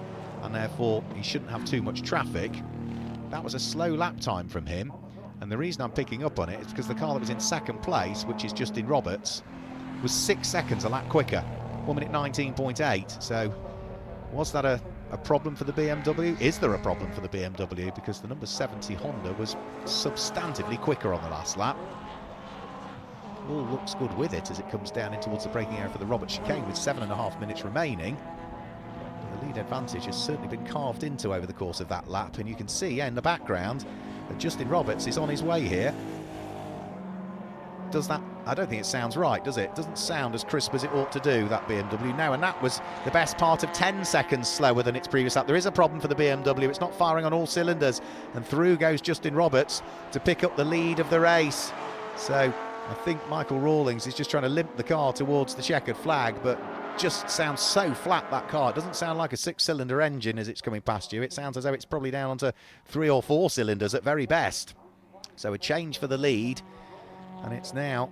and therefore he shouldn't have too much traffic. That was a slow lap time from him. And the reason I'm picking up on it is because the car that was in second place, which is Justin Roberts, was 6 seconds a lap quicker, 1 minute 19.8. So was that a problem for the BMW? Is there a problem for the BMW? Because the number 70 Honda was substantively quicker on the last lap. All looks good with it as it comes down in towards the braking area for the Roberts chicane with 7.5 minutes remaining. The lead advantage has certainly been carved into over the course of that lap, and you can see in the background that Justin Roberts is on his way here. Does that, I don't think it sounds right, does it? It doesn't sound as crisp as it ought to do, that BMW now, and that was the best part of 10 seconds slower than its previous lap. There is a problem for the BMW, it's not firing on all cylinders, and through goes Justin Roberts to pick up the lead of the race. So I think Michael Rawlings is just trying to limp the car towards the checkered flag, but just sounds so flat, that car. It doesn't sound like a 6-cylinder engine as it's coming past you. It sounds as though it's probably down onto 3 or 4 cylinders at very best. So a change for the lead, and it's now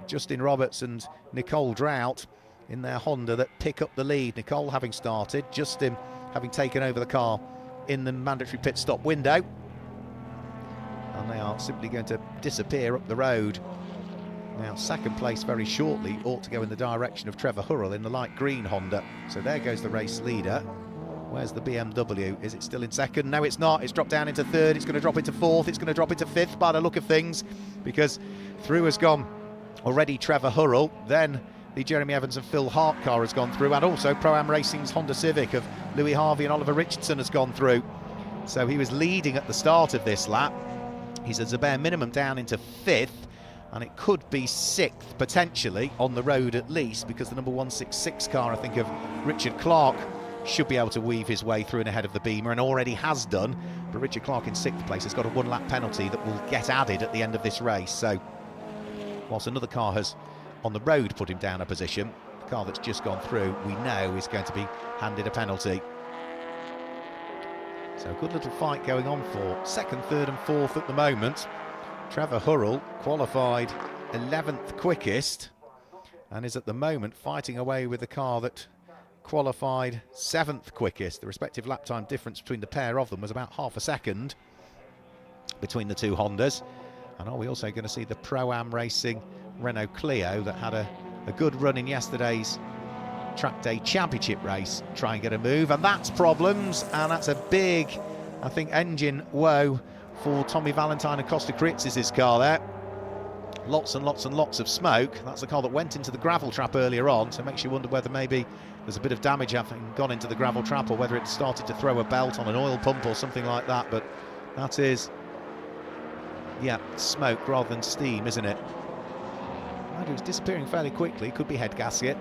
Justin Roberts and Nicole Drought in their Honda that pick up the lead. Nicole having started, Justin having taken over the car in the mandatory pit stop window. And they are simply going to disappear up the road. Now, second place very shortly ought to go in the direction of Trevor Hurrell in the light green Honda. So there goes the race leader. Where's the BMW? Is it still in second? No, it's not. It's dropped down into third. It's going to drop into fourth. It's going to drop into fifth by the look of things, because through has gone already Trevor Hurrell. Then the Jeremy Evans and Phil Hart car has gone through, and also Pro-Am Racing's Honda Civic of Louis Harvey and Oliver Richardson has gone through. So he was leading at the start of this lap. He's as a bare minimum down into fifth, and it could be sixth potentially on the road at least, because the number 166 car, I think, of Richard Clark should be able to weave his way through and ahead of the Beamer, and already has done. But Richard Clark in sixth place has got a 1 lap penalty that will get added at the end of this race. So whilst another car has on the road put him down a position, the car that's just gone through we know is going to be handed a penalty. So a good little fight going on for second, third and fourth at the moment. Trevor Hurrell qualified 11th quickest and is at the moment fighting away with the car that qualified 7th quickest. The respective lap time difference between the pair of them was about half a second between the two Hondas. And are we also going to see the Pro-Am Racing Renault Clio that had a good run in yesterday's Trackday Championship race try and get a move? And that's problems, and that's a big, I think, engine woe for Tommy Valentine and Costa Kritzis' car there. Lots and lots and lots of smoke. That's the car that went into the gravel trap earlier on, so it makes you wonder whether maybe there's a bit of damage having gone into the gravel trap, or whether it started to throw a belt on an oil pump or something like that. But that is, yeah, smoke rather than steam, isn't it? It was disappearing fairly quickly. Could be head gasket.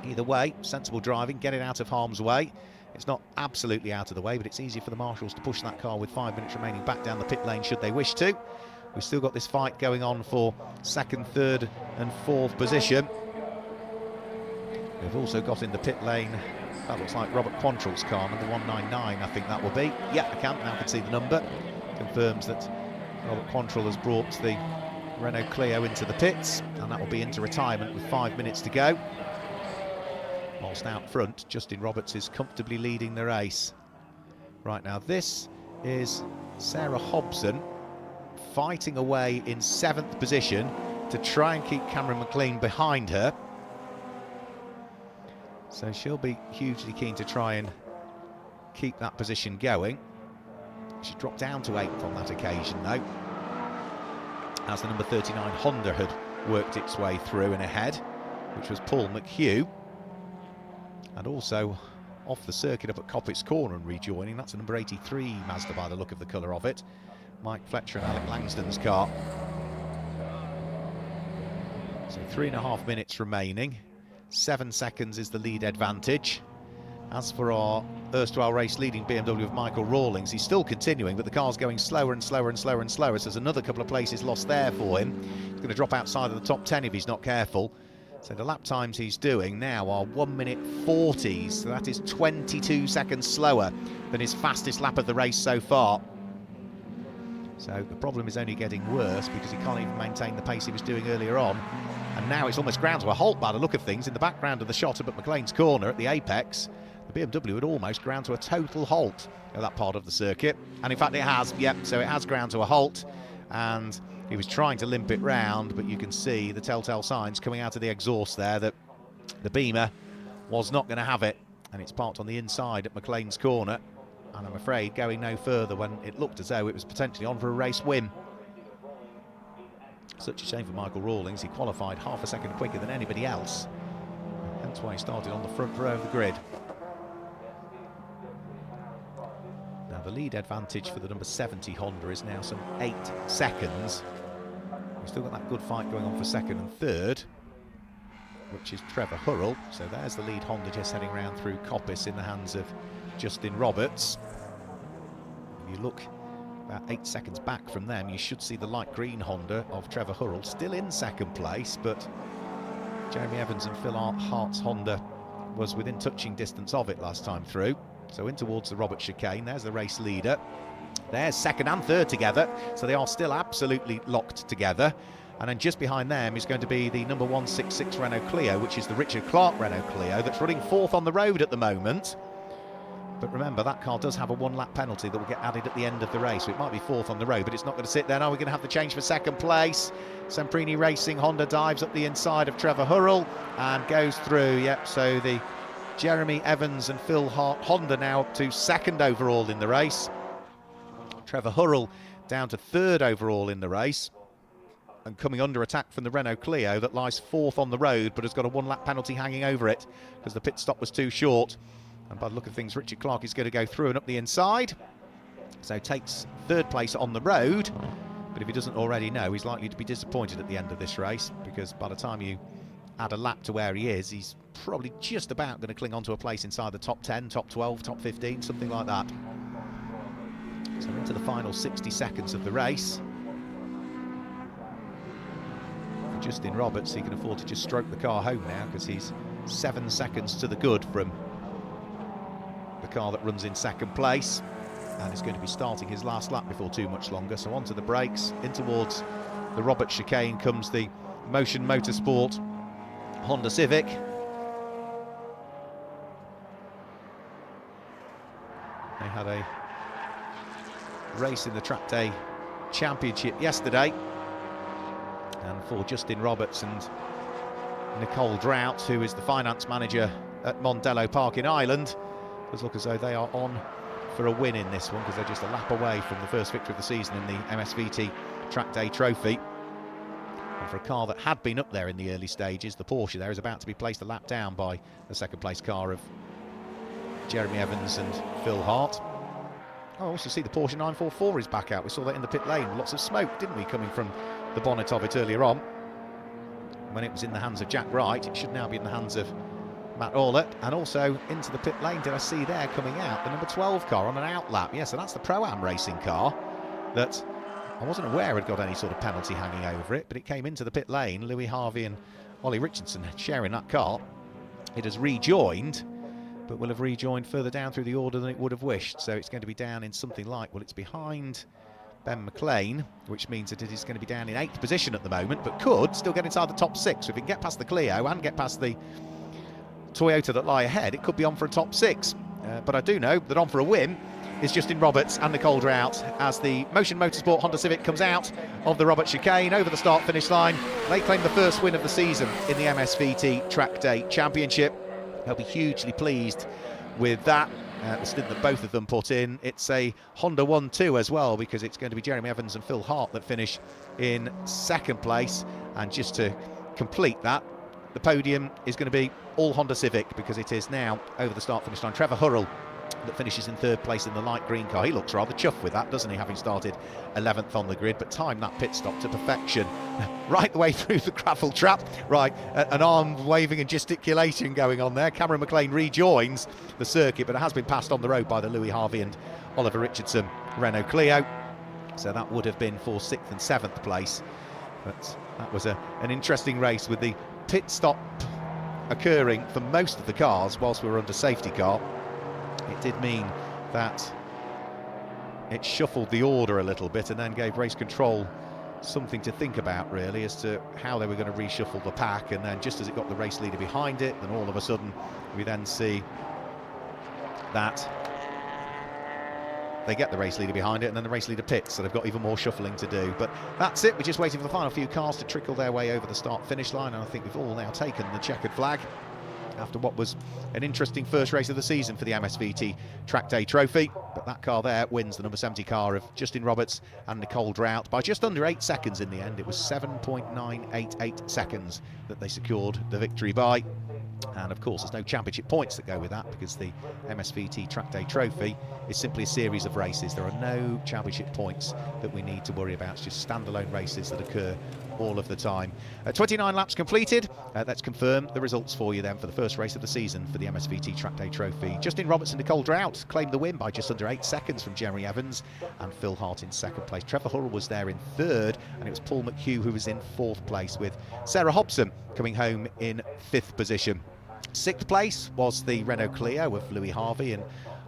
Either way, sensible driving, get it out of harm's way. It's not absolutely out of the way, but it's easier for the marshals to push that car with 5 minutes remaining back down the pit lane should they wish to. We've still got this fight going on for 2nd, 3rd and 4th position. We've also got in the pit lane, that looks like Robert Quantrill's car, number 199, I think that will be. Yeah, I can see the number. Confirms that Robert Quantrill has brought the Renault Clio into the pits, and that will be into retirement with 5 minutes to go. Whilst out front, Justin Roberts is comfortably leading the race. Right now, this is Sarah Hobson fighting away in 7th position to try and keep Cameron McLean behind her. So she'll be hugely keen to try and keep that position going. She dropped down to 8th on that occasion though, as the number 39 Honda had worked its way through and ahead, which was Paul McHugh. And also off the circuit up at Coppitt's Corner and rejoining, that's the number 83 Mazda by the look of the colour of it, Mike Fletcher and Alec Langston's car. So 3.5 minutes remaining, 7 seconds is the lead advantage. As for our erstwhile race leading BMW of Michael Rawlings, he's still continuing, but the car's going slower and slower and slower and slower, so there's another couple of places lost there for him. He's going to drop outside of the top 10 if he's not careful. So the lap times he's doing now are 1 minute 40s, so that is 22 seconds slower than his fastest lap of the race so far. So the problem is only getting worse because he can't even maintain the pace he was doing earlier on. And now it's almost ground to a halt by the look of things. In the background of the shot up at McLean's Corner at the apex, the BMW had almost ground to a total halt at that part of the circuit. And in fact it has, yep, so it has ground to a halt. And he was trying to limp it round, but you can see the telltale signs coming out of the exhaust there that the Beamer was not going to have it. And it's parked on the inside at McLean's Corner. And I'm afraid going no further when it looked as though it was potentially on for a race win. Such a shame for Michael Rawlings. He qualified half a second quicker than anybody else. Hence why he started on the front row of the grid. Now the lead advantage for the number 70 Honda is now some 8 seconds. We've still got that good fight going on for 2nd and 3rd, which is Trevor Hurrell. So there's the lead Honda just heading round through Coppice in the hands of Justin Roberts. If you look about 8 seconds back from them, you should see the light green Honda of Trevor Hurrell still in 2nd place, but Jeremy Evans and Phil Hart's Honda was within touching distance of it last time through. So in towards the Roberts chicane, there's the race leader. There's 2nd and 3rd together, so they are still absolutely locked together. And then just behind them is going to be the number 166 Renault Clio, which is the Richard Clark Renault Clio that's running 4th on the road at the moment. But remember, that car does have a 1-lap penalty that will get added at the end of the race, so it might be 4th on the road, but it's not going to sit there. Now we're going to have the change for 2nd place. Semprini Racing Honda dives up the inside of Trevor Hurrell and goes through. Yep, so the Jeremy Evans and Phil Hart Honda now up to 2nd overall in the race. Trevor Hurrell down to 3rd overall in the race, and coming under attack from the Renault Clio that lies 4th on the road but has got a 1-lap penalty hanging over it because the pit stop was too short. And by the look of things, Richard Clark is going to go through and up the inside, so takes 3rd place on the road. But if he doesn't already know, he's likely to be disappointed at the end of this race, because by the time you add a lap to where he is, he's probably just about going to cling on to a place inside the top 10, top 12, top 15, something like that. So into the final 60 seconds of the race. For Justin Roberts, he can afford to just stroke the car home now, because he's 7 seconds to the good from the car that runs in 2nd place, and is going to be starting his last lap before too much longer. So onto the brakes, in towards the Roberts chicane comes the Motion Motorsport Honda Civic. had a race in the Trackday Championship yesterday, and for Justin Roberts and Nicole Drought, who is the finance manager at Mondello Park in Ireland, does look as though they are on for a win in this one, because they're just a lap away from the first victory of the season in the MSVT Trackday Trophy. And for a car that had been up there in the early stages, the Porsche there is about to be placed a lap down by the second place car of Jeremy Evans and Phil Hart. I also see the Porsche 944 is back out. We saw that in the pit lane. Lots of smoke, didn't we, coming from the bonnet of it earlier on. When it was in the hands of Jack Wright, it should now be in the hands of Matt Orlett. And also into the pit lane, did I see there coming out the number 12 car on an outlap? Yes, so that's the Pro-Am racing car that I wasn't aware had got any sort of penalty hanging over it, but it came into the pit lane. Louis Harvey and Ollie Richardson sharing that car. It has rejoined, but will have rejoined further down through the order than it would have wished. So it's going to be down in something like, well, it's behind Ben McLean, which means that it is going to be down in 8th position at the moment, but could still get inside the top 6. So if it can get past the Clio and get past the Toyota that lie ahead, it could be on for a top 6. But I do know that on for a win is Justin Roberts and Nicole Drought as the Motion Motorsport Honda Civic comes out of the Roberts chicane over the start-finish line. They claim the first win of the season in the MSVT Trackday Championship. They'll be hugely pleased with that. The stint that both of them put in. It's a Honda 1-2 as well, because it's going to be Jeremy Evans and Phil Hart that finish in second place. And just to complete that, the podium is going to be all Honda Civic, because it is now over the start-finish line. Trevor Hurrell that finishes in 3rd place in the light green car. He looks rather chuffed with that, doesn't he, having started 11th on the grid, but timed that pit stop to perfection. Right the way through the gravel trap. Right, an arm waving and gesticulation going on there. Cameron McLean rejoins the circuit, but it has been passed on the road by the Louis Harvey and Oliver Richardson Renault Clio. So that would have been for 6th and 7th place. But that was an interesting race, with the pit stop occurring for most of the cars whilst we were under safety car. It did mean that it shuffled the order a little bit and then gave race control something to think about, really, as to how they were going to reshuffle the pack. And then just as it got the race leader behind it, then all of a sudden we then see that they get the race leader behind it, and then the race leader pits, so they've got even more shuffling to do. But that's it. We're just waiting for the final few cars to trickle their way over the start-finish line, and I think we've all now taken the checkered flag after what was an interesting first race of the season for the MSVT Trackday Trophy. But that car there wins, the number 70 car of Justin Roberts and Nicole Drought, by just under 8 seconds in the end. It was 7.988 seconds that they secured the victory by. And of course, there's no championship points that go with that, because the MSVT Trackday Trophy is simply a series of races. There are no championship points that we need to worry about. It's just standalone races that occur all of the time. 29 laps completed. Let's confirm the results for you then for the first race of the season for the MSVT Trackday Trophy. Justin Roberts and Nicole Drought claimed the win by just under 8 seconds from Jeremy Evans and Phil Hart in 2nd place. Trevor Hurrell was there in 3rd, and it was Paul McHugh who was in 4th place, with Sarah Hobson coming home in 5th position. 6th place was the Renault Clio of Louis Harvey and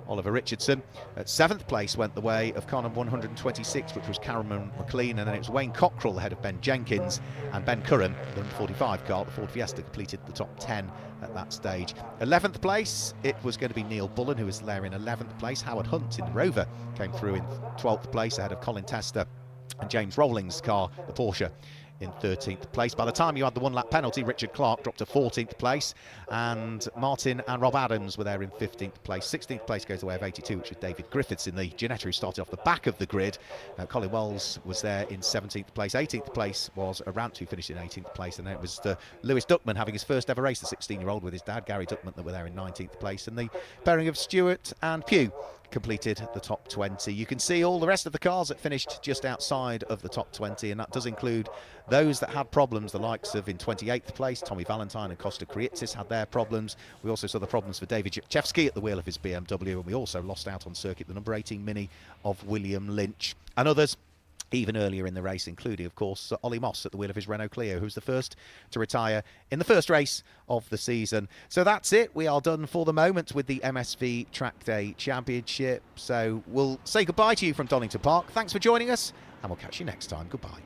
Oliver Richardson. At 7th place went the way of car number 126, which was Cameron McLean, and then it was Wayne Cockrell ahead of Ben Jenkins, and Ben Curran, the number 45 car, the Ford Fiesta, completed the top 10 at that stage. 11th place, it was going to be Neil Bullen, who was there in 11th place. Howard Hunt in the Rover came through in 12th place ahead of Colin Tester and James Rowling's car, the Porsche, in 13th place. By the time you had the 1-lap penalty, Richard Clark dropped to 14th place, and Martin and Rob Adams were there in 15th place. 16th place goes the way of 82, which was David Griffiths in the Ginetta, who started off the back of the grid. Colin Wells was there in 17th place. 18th place was Arant, who finished in 18th place, and then it was Lewis Duckman having his first ever race, the 16-year-old, with his dad Gary Duckman, that were there in 19th place, and the pairing of Stewart and Pugh completed the top 20. You can see all the rest of the cars that finished just outside of the top 20, and that does include those that had problems, the likes of in 28th place, Tommy Valentine and Costa Kriitsis had their problems. We also saw the problems for David Jachewski at the wheel of his BMW, and we also lost out on circuit the number 18 Mini of William Lynch, and others even earlier in the race, including, of course, Ollie Moss at the wheel of his Renault Clio, who's the first to retire in the first race of the season. So that's it. We are done for the moment with the MSV Trackday Championship. So we'll say goodbye to you from Donington Park. Thanks for joining us, and we'll catch you next time. Goodbye.